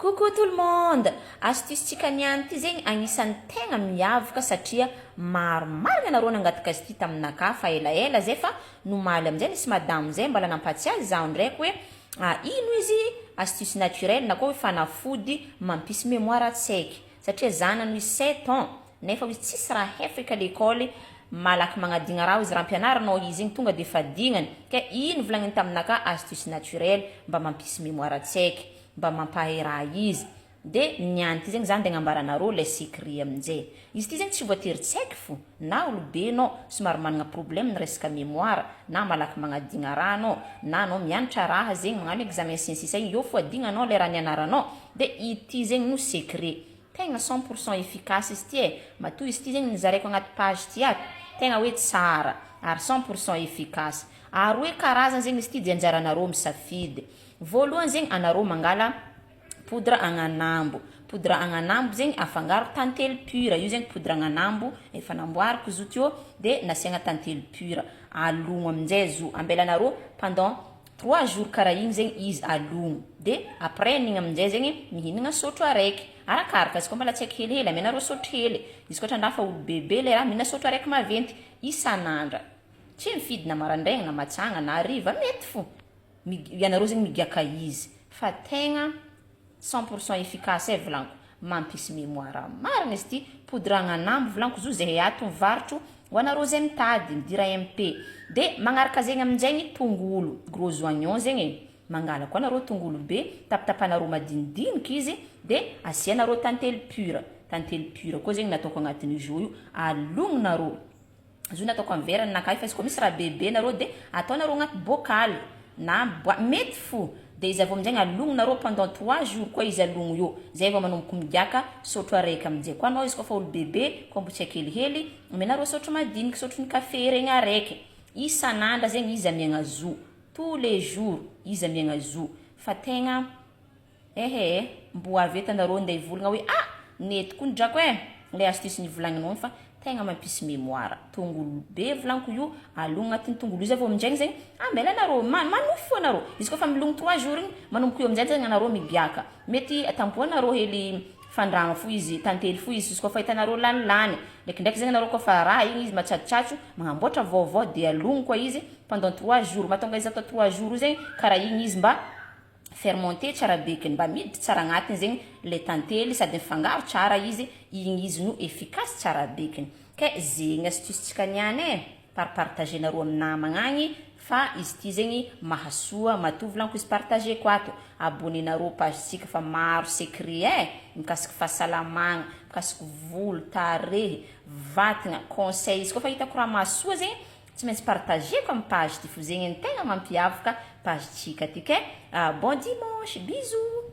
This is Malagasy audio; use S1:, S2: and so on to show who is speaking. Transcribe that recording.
S1: Coucou tout le monde! Astuce-tsika niany ty zegny agnisan'ny tegna miavaka satria maromaro anareo nangataka azy ty taminaka fa elaela zay fa nomaly amizay nisy madamo zay mbala nampatsiazy zaho ndraiky hoe ino izy astuce naturelle na koa hoe fanafody mampisy mémoire tsaiky satria zanany izy 7 ans nefa izy tsisy raha hefaka à l'école malaky magnadigna raha izy raha ampianaranao izy igny tonga de fa dignany ke ino volagniny taminaka astuce naturelle mba mampisy mémoire tsaiky mba mampahay raha izy de niany ty zegny zany de agnambaranareo le secret aminjay izy ty zegny tsy voatery tsaiky fo na olobe anao somary managna problème ny resaka mémoire na malaky magnadigna raha anao na anao mianatra raha zegny magnano examen sciences io fo adignanao le raha nianaranao de ity zegny no secret tegna 100% efficace izy ty matoa izy ty zegny nizaraiko agnaty page ty ato tegna hoe tsara ary 100% efficace ary hoe karazany zegny izy ty de anjaranareo misafidy voalohany zegny anareo mangala poudre agnanambo zegny afangaro tantely pure io zegny poudre agnanambo efa namboariko zo teo de nasiagna tantely pure alogno aminjay zo ambelanareo pendant 3 jours karaha igny zegny izy alogno de après igny aminjay zegny mihinagna sotro araiky arakaraka izy koa mbala tsy aiky helihely amenareo sotro hely izy koa trandraha fa olobebe le raha mihina sotro araiky maventy isan'andra tsy mifidy na marandraigna na matsagna na hariva mety fo ianareo zegny migiaka izy fa tegna 100% efficace volanko mampisy mémoire marina izy ty poudre agnanambo volanko zo zay ato mivarotro ho anareo zay mitady midira MP de magnaraka zegny aminjay tongolo gros oignon zegny mangala koa anareo tongolo be tapatapanareo madinidinika izy de asianareo tantely pure koa zegny nataoko agnatin'ny jus io alogninareo zo nataoko amin'ny verre nakay fa izy koa misy raha bebe nareo de ataonareo agnaty bocal na mety fo de izy avy aminjay alogninareo pendant 3 jours koa izy alogno io zay vao manomboka migiaka sotro araiky aminjay koa anao izy koa fa olo bebe koa mbo tsy hakelihely amenareo sotro madiniky sotro ny kafe regny araiky isan'andra zegny izy amiagna zo tous les jours izy amiagna zo fa tegna mbo avy etanareo nday volagna hoe nety koa ndrako le astuce nivolagninao fa tegna mampisy mémoire tongolo be volanko io alogno agnatin'ny tongolo izy avy aminjay zegny ambelanareo manofo fo anareo izy koa fa milogno 3 jours igny manomboka io aminjay zegny anareo migiaka mety atampoanareo hely fandragno fo izy tantely fo izy koa fa hitanareo lanilany ndraikindraiky zegny anareo koa fa raha igny izy matsatsatsatro magnamboatra vaovao de alogno koa izy pendant 3 jours mahatonga izy atao 3 jours zegny karaha igny izy mba fermenté tsara bekiny mba miditra tsara agnatiny zegny le tantely sady mifangaro tsara izy igny izy no efficace tsara bekiny ke zegny astuce-tsika niany partagenareo amin'ny namagna agny fa izy ty zegny mahasoa matoa volanko izy partager ko ato abonnenareo page-tsika fa maro secret mikasiky fahasalamagna mikasiky volo tarehy vatagna conseil izy koa fa hitako raha mahasoa zegny tsy maintsy partager ko amin'ny page ty fo zegny tegna mampiavaka page-tsika ty ke bon dimanche bisous